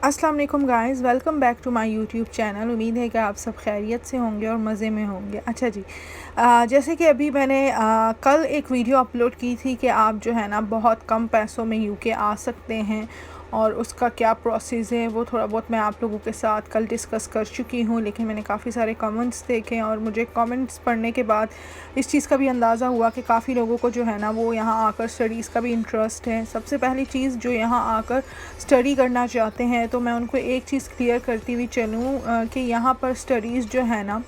अस्सलाम वालेकुम guys, welcome back to my YouTube channel. उम्मीद है कि आप सब खैरियत से होंगे और मज़े में होंगे। अच्छा जी, जैसे कि अभी मैंने कल एक वीडियो अपलोड की थी कि आप जो है ना बहुत कम पैसों में यूके आ सकते हैं और उसका क्या प्रोसेस है वो थोड़ा बहुत मैं आप लोगों के साथ कल डिस्कस कर चुकी हूँ। लेकिन मैंने काफ़ी सारे कमेंट्स देखे और मुझे कमेंट्स पढ़ने के बाद इस चीज़ का भी अंदाज़ा हुआ कि काफ़ी लोगों को जो है ना वो यहाँ आकर स्टडीज़ का भी इंटरेस्ट है। सबसे पहली चीज़, जो यहाँ आकर स्टडी करना चाहते हैं तो मैं उनको एक चीज़ क्लियर करती हुई चलूँ कि यहाँ पर स्टडीज़ जो है ना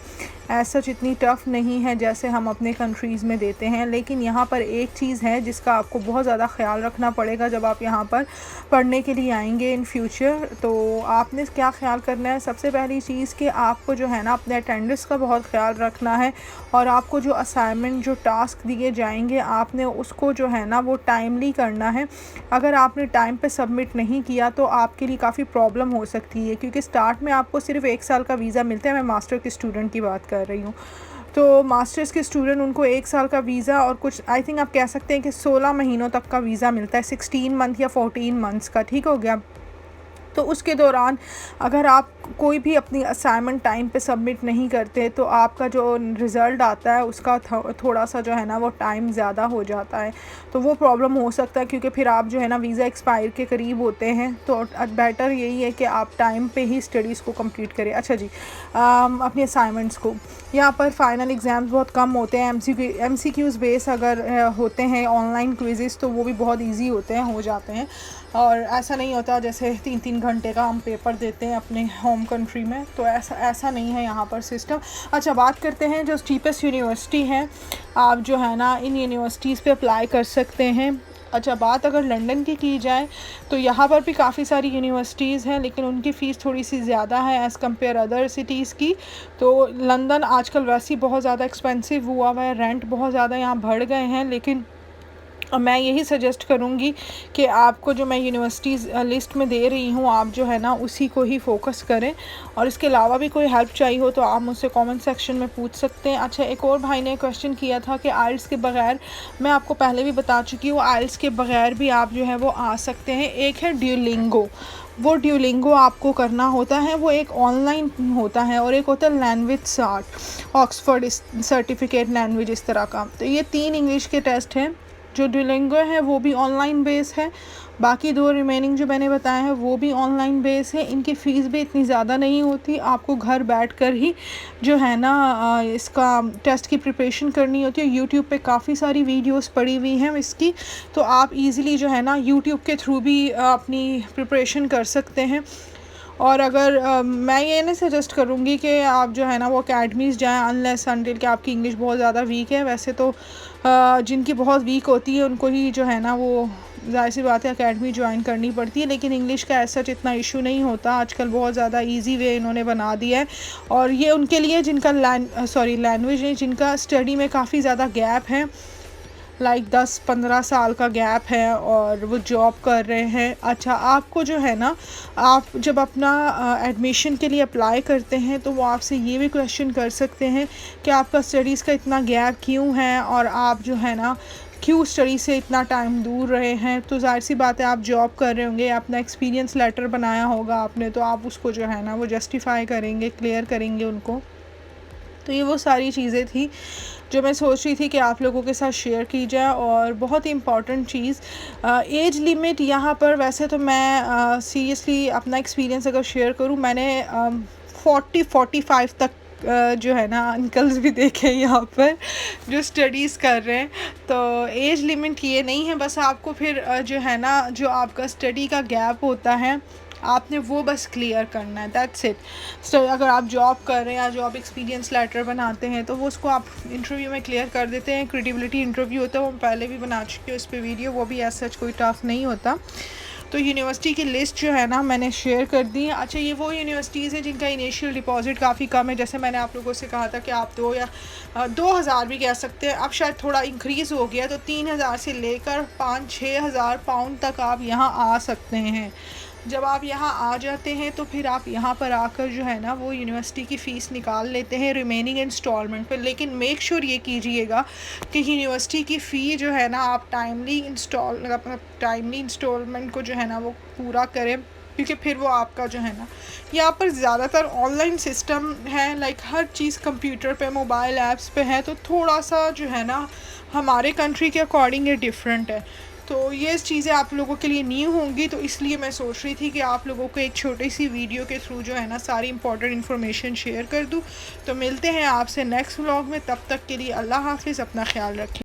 सच इतनी टफ़ नहीं है जैसे हम अपने कंट्रीज़ में देते हैं। लेकिन यहाँ पर एक चीज़ है जिसका आपको बहुत ज़्यादा ख़्याल रखना पड़ेगा जब आप यहाँ पर पढ़ने के लिए आएंगे इन फ्यूचर। तो आपने क्या ख़्याल करना है, सबसे पहली चीज़ कि आपको जो है ना अपने अटेंडेंस का बहुत ख़्याल रखना है और आपको जो असाइनमेंट, जो टास्क दिए जाएंगे, आपने उसको जो है ना वो टाइमली करना है। अगर आपने टाइम पे सबमिट नहीं किया तो आपके लिए काफ़ी प्रॉब्लम हो सकती है, क्योंकि स्टार्ट में आपको सिर्फ 1 साल का वीज़ा मिलता है। मैं मास्टर के स्टूडेंट की बात कर रही हूँ। तो मास्टर्स के स्टूडेंट, उनको 1 साल का वीज़ा और कुछ आई थिंक आप कह सकते हैं कि 16 महीनों तक का वीज़ा मिलता है, 16 मंथ या 14 मंथ्स का। ठीक हो गया। तो उसके दौरान अगर आप कोई भी अपनी असाइनमेंट टाइम पे सबमिट नहीं करते तो आपका जो रिज़ल्ट आता है उसका थोड़ा सा जो है ना वो टाइम ज़्यादा हो जाता है। तो वो प्रॉब्लम हो सकता है, क्योंकि फिर आप जो है ना वीज़ा एक्सपायर के करीब होते हैं। तो बेटर यही है कि आप टाइम पे ही स्टडीज़ को कंप्लीट करें। अच्छा जी, अपनी असाइनमेंट्स को, यहाँ पर फ़ाइनल एग्ज़ाम्स बहुत कम होते हैं। एमसीक्यूज़ बेस अगर होते हैं ऑनलाइन क्विज़ेस तो वो भी बहुत ईजी होते हैं, हो जाते हैं। और ऐसा नहीं होता जैसे 3-3 घंटे का हम पेपर देते हैं अपने होम कंट्री में, तो ऐसा नहीं है यहाँ पर सिस्टम। अच्छा, बात करते हैं जो चीपेस्ट यूनिवर्सिटी है। आप जो है ना इन यूनिवर्सिटीज़ पे अप्लाई कर सकते हैं। अच्छा, बात अगर लंदन की जाए तो यहाँ पर भी काफ़ी सारी यूनिवर्सिटीज़ हैं, लेकिन उनकी फ़ीस थोड़ी सी ज़्यादा है एज़ कम्पेयर अदर सिटीज़ की। तो लंदन आजकल वैसे ही बहुत ज़्यादा एक्सपेंसिव हुआ हुआ है, रेंट बहुत ज़्यादा यहाँ बढ़ गए हैं। लेकिन मैं यही सजेस्ट करूँगी कि आपको जो मैं यूनिवर्सिटीज़ लिस्ट में दे रही हूँ, आप जो है ना उसी को ही फ़ोकस करें। और इसके अलावा भी कोई हेल्प चाहिए हो तो आप मुझसे कमेंट सेक्शन में पूछ सकते हैं। अच्छा, एक और भाई ने क्वेश्चन किया था कि आइल्स के बग़ैर, मैं आपको पहले भी बता चुकी हूँ, आइल्स के बग़ैर भी आप जो है वो आ सकते हैं। एक है ड्यूलिंगो, वो ड्यूलिंगो आपको करना होता है, वो एक ऑनलाइन होता है। और एक होता है language cert, Oxford certificate language, इस तरह का। तो ये 3 इंग्लिश के टेस्ट हैं। जो ड्यूलिंगो है वो भी ऑनलाइन बेस है, बाकी 2 रिमेनिंग जो मैंने बताया है वो भी ऑनलाइन बेस है। इनकी फ़ीस भी इतनी ज़्यादा नहीं होती, आपको घर बैठकर ही जो है ना इसका टेस्ट की प्रिपरेशन करनी होती है। यूट्यूब पे काफ़ी सारी वीडियोस पड़ी हुई हैं इसकी, तो आप इजीली जो है ना यूट्यूब के थ्रू भी अपनी प्रिपरेशन कर सकते हैं। और अगर मैं ये नहीं सजेस्ट करूँगी कि आप जो है ना वो अकेडमीज़ जाएँ अनलेस अनटिल कि आपकी इंग्लिश बहुत ज़्यादा वीक है। वैसे तो जिनकी बहुत वीक होती है उनको ही जो है ना वो ज़ाहिर सी बात है अकेडमी ज्वाइन करनी पड़ती है। लेकिन इंग्लिश का ऐसा इतना इशू नहीं होता, आजकल बहुत ज़्यादा इजी वे इन्होंने बना दिया है। और ये उनके लिए जिनका लैंग्वेज है, जिनका स्टडी में काफ़ी ज़्यादा गैप है, लाइक 10-15 साल का गैप है और वो जॉब कर रहे हैं। अच्छा, आपको जो है ना, आप जब अपना एडमिशन के लिए अप्लाई करते हैं तो वो आपसे ये भी क्वेश्चन कर सकते हैं कि आपका स्टडीज़ का इतना गैप क्यों है और आप जो है ना क्यों स्टडी से इतना टाइम दूर रहे हैं। तो ज़ाहिर सी बात है आप जॉब कर रहे होंगे, अपना एक्सपीरियंस लेटर बनाया होगा आपने, तो आप उसको जो है ना वो जस्टिफ़ाई करेंगे, क्लियर करेंगे उनको। तो ये वो सारी चीज़ें थी जो मैं सोच रही थी कि आप लोगों के साथ शेयर की जाए। और बहुत ही इम्पॉर्टेंट चीज़, एज लिमिट यहाँ पर, वैसे तो मैं सीरियसली अपना एक्सपीरियंस अगर शेयर करूँ, मैंने 40-45 तक जो है ना अंकल्स भी देखे हैं यहाँ पर जो स्टडीज़ कर रहे हैं। तो एज लिमिट ये नहीं है, बस आपको फिर जो है ना जो आपका स्टडी का गैप होता है आपने वो बस क्लियर करना है, दैट्स इट। सो अगर आप जॉब कर रहे हैं या जॉब एक्सपीरियंस लेटर बनाते हैं तो वो उसको आप इंटरव्यू में क्लियर कर देते हैं। क्रेडिबिलिटी इंटरव्यू होता है, वो पहले भी बना चुकी हूँ इस पर वीडियो, वो भी ऐसा कोई टफ नहीं होता। तो यूनिवर्सिटी की लिस्ट जो है ना मैंने शेयर कर दी है। अच्छा, ये वो यूनिवर्सिटीज़ हैं जिनका इनिशियल डिपॉजिट काफ़ी कम है। जैसे मैंने आप लोगों से कहा था कि आप 2 या 2,000 भी कह सकते हैं, अब शायद थोड़ा इंक्रीज़ हो गया, तो 3,000 से लेकर 5-6 हज़ार पाउंड तक आप यहाँ आ सकते हैं। जब आप यहाँ आ जाते हैं तो फिर आप यहाँ पर आकर जो है ना वो यूनिवर्सिटी की फ़ीस निकाल लेते हैं रिमेनिंग इंस्टॉलमेंट पर। लेकिन मेक श्योर ये कीजिएगा कि यूनिवर्सिटी की फ़ी जो है ना आप टाइमली इंस्टॉलमेंट को जो है ना वो पूरा करें, क्योंकि फिर वो आपका जो है ना, यहाँ पर ज़्यादातर ऑनलाइन सिस्टम है, लाइक हर चीज़ कंप्यूटर पे, मोबाइल ऐप्स पे है, तो थोड़ा सा जो है ना हमारे कंट्री के अकॉर्डिंग ये डिफरेंट है। तो ये चीज़ें आप लोगों के लिए न्यू होंगी, तो इसलिए मैं सोच रही थी कि आप लोगों को एक छोटी सी वीडियो के थ्रू जो है ना सारी इंपॉर्टेंट इन्फॉर्मेशन शेयर कर दूँ। तो मिलते हैं आपसे नेक्स्ट व्लॉग में, तब तक के लिए अल्लाह हाफिज़, अपना ख्याल रखें।